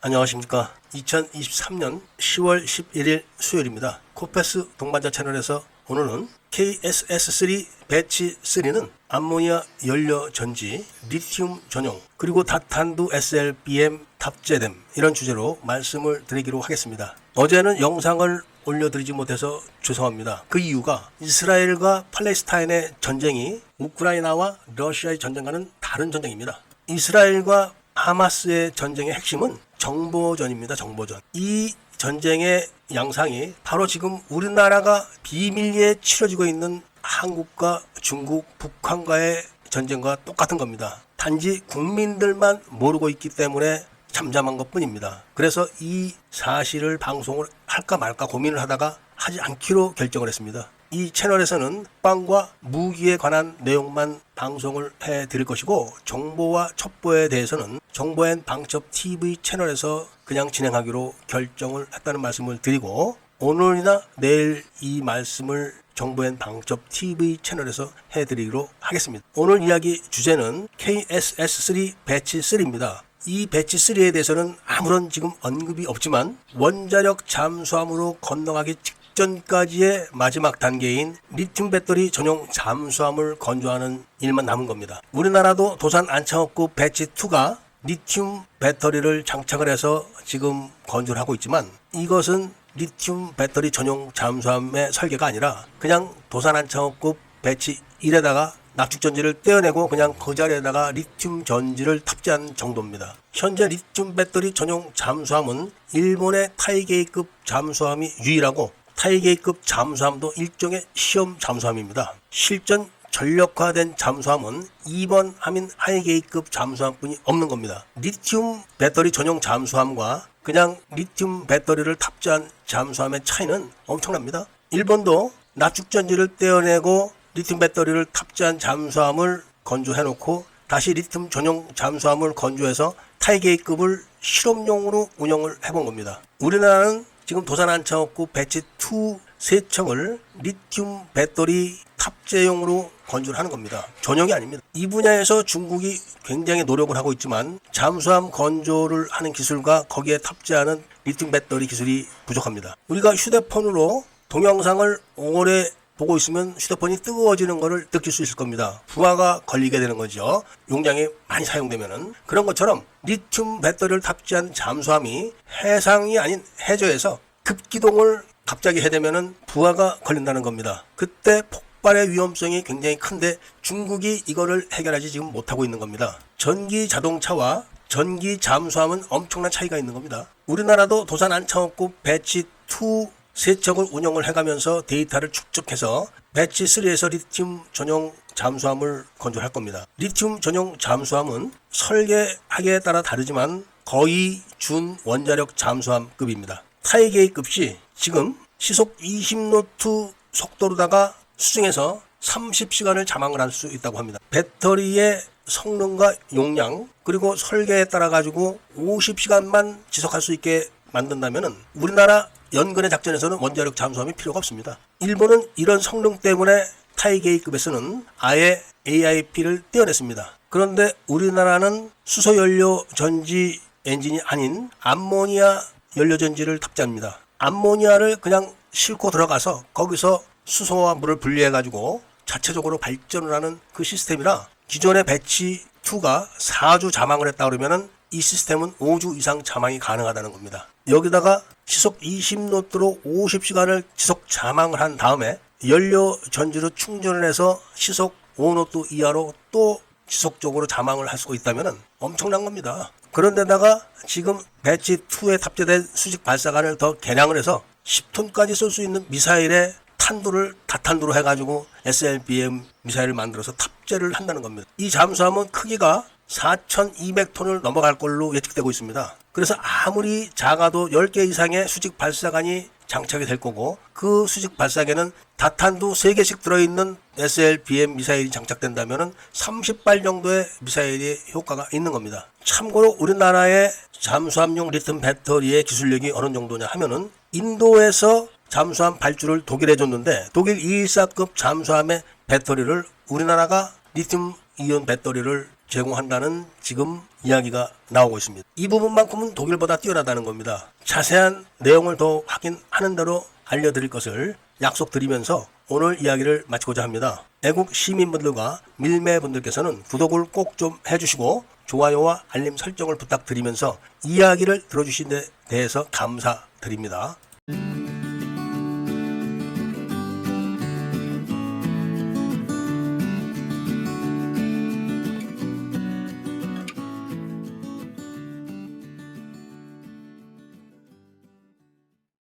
안녕하십니까. 2023년 10월 11일 수요일입니다. 코페스 동반자 채널에서 오늘은 KSS3 배치 3는 암모니아 연료 전지, 리튬 전용, 그리고 다탄두 SLBM 탑재됨, 이런 주제로 말씀을 드리기로 하겠습니다. 어제는 영상을 올려드리지 못해서 죄송합니다. 그 이유가 이스라엘과 팔레스타인의 전쟁이 우크라이나와 러시아의 전쟁과는 다른 전쟁입니다. 이스라엘과 하마스의 전쟁의 핵심은 정보전입니다. 정보전. 이 전쟁의 양상이 바로 지금 우리나라가 비밀리에 치러지고 있는 한국과 중국, 북한과의 전쟁과 똑같은 겁니다. 단지 국민들만 모르고 있기 때문에 잠잠한 것뿐입니다. 그래서 이 사실을 방송을 할까 말까 고민을 하다가 하지 않기로 결정을 했습니다. 이 채널에서는 빵과 무기에 관한 내용만 방송을 해드릴 것이고, 정보와 첩보에 대해서는 정보앤 방첩 TV 채널에서 그냥 진행하기로 결정을 했다는 말씀을 드리고, 오늘이나 내일 이 말씀을 정보앤 방첩 TV 채널에서 해드리기로 하겠습니다. 오늘 이야기 주제는 KSS3 배치 3입니다. 이 배치 3에 대해서는 아무런 지금 언급이 없지만 원자력 잠수함으로 건너가기 직전까지의 마지막 단계인 리튬 배터리 전용 잠수함을 건조하는 일만 남은 겁니다. 우리나라도 도산 안창호급 배치 2가 리튬 배터리를 장착을 해서 지금 건조를 하고 있지만, 이것은 리튬 배터리 전용 잠수함의 설계가 아니라 그냥 도산 안창호급 배치 1에다가 납축전지를 떼어내고 그냥 그 자리에다가 리튬 전지를 탑재한 정도입니다. 현재 리튬 배터리 전용 잠수함은 일본의 타이게이급 잠수함이 유일하고, 타이게이급 잠수함도 일종의 시험 잠수함입니다. 실전 전력화된 잠수함은 2번 함인 하이게이급 잠수함뿐이 없는 겁니다. 리튬 배터리 전용 잠수함과 그냥 리튬 배터리를 탑재한 잠수함의 차이는 엄청납니다. 일본도 납축전지를 떼어내고 리튬 배터리를 탑재한 잠수함을 건조해놓고 다시 리튬 전용 잠수함을 건조해서 타이게이급을 실험용으로 운영을 해본 겁니다. 우리나라는 지금 도산 안창호급 배치 2 3척을 리튬 배터리 탑재용으로 건조를 하는 겁니다. 전용이 아닙니다. 이 분야에서 중국이 굉장히 노력을 하고 있지만 잠수함 건조를 하는 기술과 거기에 탑재하는 리튬 배터리 기술이 부족합니다. 우리가 휴대폰으로 동영상을 오래 보고 있으면 휴대폰이 뜨거워지는 것을 느낄 수 있을 겁니다. 부하가 걸리게 되는 거죠. 용량이 많이 사용되면은. 그런 것처럼 리튬 배터리를 탑재한 잠수함이 해상이 아닌 해저에서 급기동을 갑자기 해대면은 부하가 걸린다는 겁니다. 그때 폭발의 위험성이 굉장히 큰데 중국이 이거를 해결하지 지금 못하고 있는 겁니다. 전기 자동차와 전기 잠수함은 엄청난 차이가 있는 겁니다. 우리나라도 도산 안창호급 배치 2 3척을 운영을 해가면서 데이터를 축적해서 배치 3에서 리튬 전용 잠수함을 건조할 겁니다. 리튬 전용 잠수함은 설계하기에 따라 다르지만 거의 준 원자력 잠수함급입니다. 타이게이급시 지금 시속 20노트 속도로다가 수중에서 30시간을 잠항을 할 수 있다고 합니다. 배터리의 성능과 용량 그리고 설계에 따라 가지고 50시간만 지속할 수 있게 만든다면은 우리나라 연근의 작전에서는 원자력 잠수함이 필요가 없습니다. 일본은 이런 성능 때문에 타이게이급에서는 아예 AIP를 떼어냈습니다. 그런데 우리나라는 수소연료 전지 엔진이 아닌 암모니아 연료전지를 탑재합니다. 암모니아를 그냥 싣고 들어가서 거기서 수소와 물을 분리해가지고 자체적으로 발전을 하는 그 시스템이라 기존의 배치 2가 4주 잠항을 했다 그러면은 이 시스템은 5주 이상 잠항이 가능하다는 겁니다. 여기다가 시속 20노트로 50시간을 지속 잠항을 한 다음에 연료 전지로 충전을 해서 시속 5노트 이하로 또 지속적으로 잠항을 할 수 있다면 엄청난 겁니다. 그런데다가 지금 배치 2에 탑재된 수직 발사관을 더 개량을 해서 10톤까지 쏠 수 있는 미사일의 탄두를 다탄두로 해가지고 SLBM 미사일을 만들어서 탑재를 한다는 겁니다. 이 잠수함은 크기가 4,200톤을 넘어갈 걸로 예측되고 있습니다. 그래서 아무리 작아도 10개 이상의 수직 발사관이 장착이 될 거고, 그 수직 발사계는 다탄두 3개씩 들어있는 SLBM 미사일이 장착된다면 30발 정도의 미사일의 효과가 있는 겁니다. 참고로 우리나라의 잠수함용 리튬 배터리의 기술력이 어느 정도냐 하면은 인도에서 잠수함 발주를 독일에 줬는데 독일 214급 잠수함의 배터리를 우리나라가 리튬 이온 배터리를 제공한다는 지금 이야기가 나오고 있습니다. 이 부분만큼은 독일보다 뛰어나다는 겁니다. 자세한 내용을 더 확인하는 대로 알려드릴 것을 약속드리면서 오늘 이야기를 마치고자 합니다. 애국 시민분들과 밀매분들께서는 구독을 꼭 좀 해주시고 좋아요와 알림 설정을 부탁드리면서 이야기를 들어주신 데 대해서 감사드립니다.